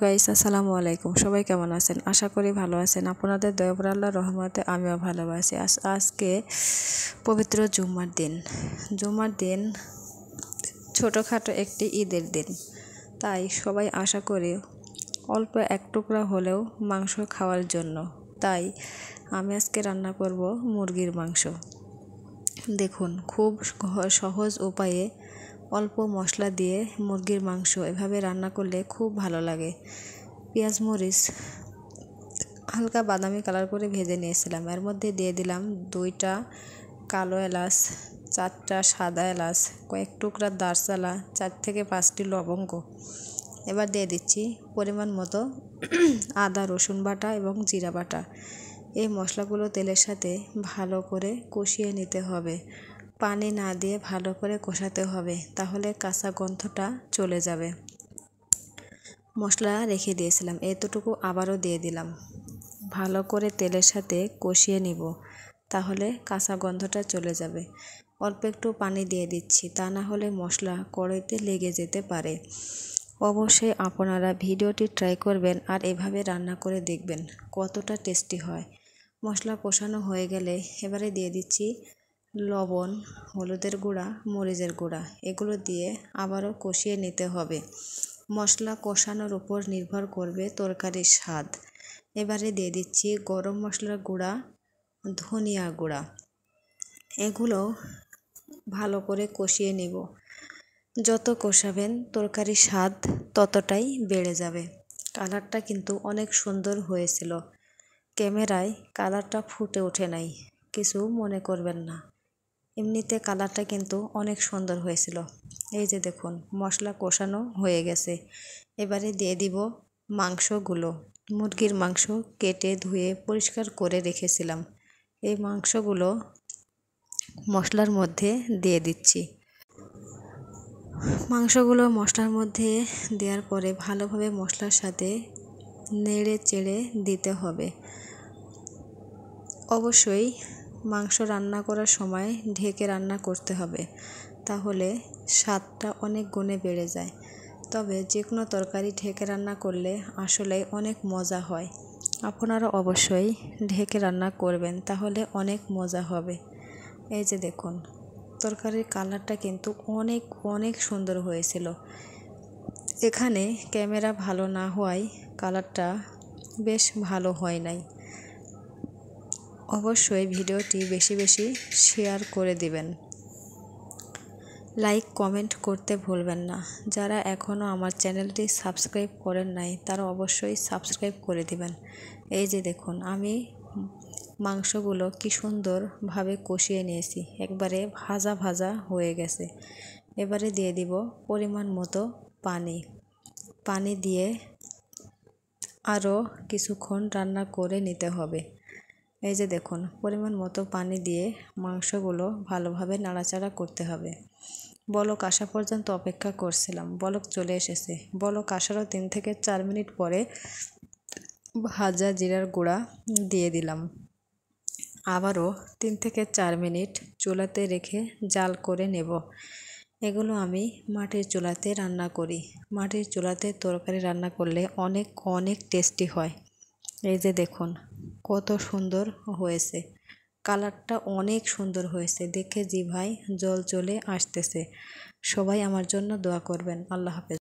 Guys, আসসালামু আলাইকুম। সবাই কেমন আছেন? আশা করি ভালো আছেন। আপনাদের দয়াবর আল্লাহর রহমতে আমিও ভালো আছি। আজকে পবিত্র জুম্মার দিন ছোটোখাটো একটি ঈদের দিন। তাই সবাই আশা করি অল্প এক টুকরা হলেও মাংস খাওয়ার জন্য। তাই আমি আজকে রান্না করব মুরগির মাংস। দেখুন, খুব সহজ উপায়ে অল্প মশলা দিয়ে মুরগির মাংস এভাবে রান্না করলে খুব ভালো লাগে। পেঁয়াজ মরিচ হালকা বাদামি কালার করে ভেজে নিয়েছিলাম। এর মধ্যে দিয়ে দিলাম 2টা কালো এলাচ, 4টা সাদা এলাচ, কয়েক টুকরা দারচালা, 4 থেকে 5টি লবঙ্গ। এবার দিয়ে দিচ্ছি পরিমাণ মতো আদা রসুন বাটা এবং জিরা বাটা। এই মশলাগুলো তেলের সাথে ভালো করে কষিয়ে নিতে হবে। পানি না দিয়ে ভালো করে কষাতে হবে, তাহলে কাঁচা গন্ধটা চলে যাবে। মশলা রেখে দিয়েছিলাম, এতটুকু আবারও দিয়ে দিলাম। ভালো করে তেলের সাথে কষিয়ে নিব, তাহলে কাঁচা গন্ধটা চলে যাবে। অল্প একটু পানি দিয়ে দিচ্ছি, তা না হলে মশলা কড়াইতে লেগে যেতে পারে। অবশ্যই আপনারা ভিডিওটি ট্রাই করবেন আর এভাবে রান্না করে দেখবেন কতটা টেস্টি হয়। মশলা কষানো হয়ে গেলে এবারে দিয়ে দিচ্ছি লবণ, হলুদের গুঁড়া, মরিচের গুঁড়া। এগুলো দিয়ে আবারও কষিয়ে নিতে হবে। মশলা কষানোর উপর নির্ভর করবে তরকারির স্বাদ। এবারে দিয়ে দিচ্ছি গরম মশলার গুঁড়া, ধনিয়া গুঁড়া। এগুলো ভালো করে কষিয়ে নিব। যত কষাবেন তরকারির স্বাদ ততটাই বেড়ে যাবে। কালারটা কিন্তু অনেক সুন্দর হয়েছিল। ক্যামেরায় কালারটা ফুটে ওঠে নাই, কিছু মনে করবেন না। এমনিতে কালারটা কিন্তু অনেক সুন্দর হয়েছিল। এই যে দেখুন, মশলা কষানো হয়ে গেছে। এবারে দিয়ে দিব মাংসগুলো। মুরগির মাংস কেটে ধুয়ে পরিষ্কার করে রেখেছিলাম। এই মাংসগুলো মশলার মধ্যে দিয়ে দিচ্ছি। মাংসগুলো মশলার মধ্যে দেওয়ার পরে ভালোভাবে মশলার সাথে নেড়ে চেড়ে দিতে হবে। অবশ্যই মাংস রান্না করার সময় ঢেকে রান্না করতে হবে, তাহলে স্বাদটা অনেক গুণে বেড়ে যায়। তবে যে কোনো তরকারি ঢেকে রান্না করলে আসলে অনেক মজা হয়। আপনারা অবশ্যই ঢেকে রান্না করবেন, তাহলে অনেক মজা হবে। এই যে দেখুন, তরকারির কালারটা কিন্তু অনেক অনেক সুন্দর হয়েছিল। এখানে ক্যামেরা ভালো না হওয়ায় কালারটা বেশ ভালো হয় নাই। অবশ্যই ভিডিওটি বেশি বেশি শেয়ার করে দিবেন। লাইক কমেন্ট করতে ভুলবেন না। যারা এখনও আমার চ্যানেলটি সাবস্ক্রাইব করেন নাই, তারা অবশ্যই সাবস্ক্রাইব করে দিবেন। এই যে দেখুন, আমি মাংসগুলো কি সুন্দরভাবে কষিয়ে নিয়েছি, একবারে ভাজা ভাজা হয়ে গেছে। এবারে দিয়ে দিব পরিমাণ মতো পানি দিয়ে আরও কিছুক্ষণ রান্না করে নিতে হবে। এই যে দেখুন, পরিমাণ মতো পানি দিয়ে মাংসগুলো ভালোভাবে নাড়াচাড়া করতে হবে। বলক আসা পর্যন্ত অপেক্ষা করছিলাম, বলক চলে এসেছে। বলক আসারও 3 থেকে 4 মিনিট পরে ভাজা জিরার গুঁড়া দিয়ে দিলাম। আবারও 3 থেকে 4 মিনিট চুলাতে রেখে জাল করে নেব। এগুলো আমি মাটির চুলাতে রান্না করি। মাটির চুলাতে তরকারি রান্না করলে অনেক অনেক টেস্টি হয়। এই যে দেখুন কত সুন্দর হয়েছে, কালারটা অনেক সুন্দর হয়েছে। দেখে জিভায় জল চলে আসতেছে। সবাই আমার জন্য দোয়া করবেন। আল্লাহ হাফেজ।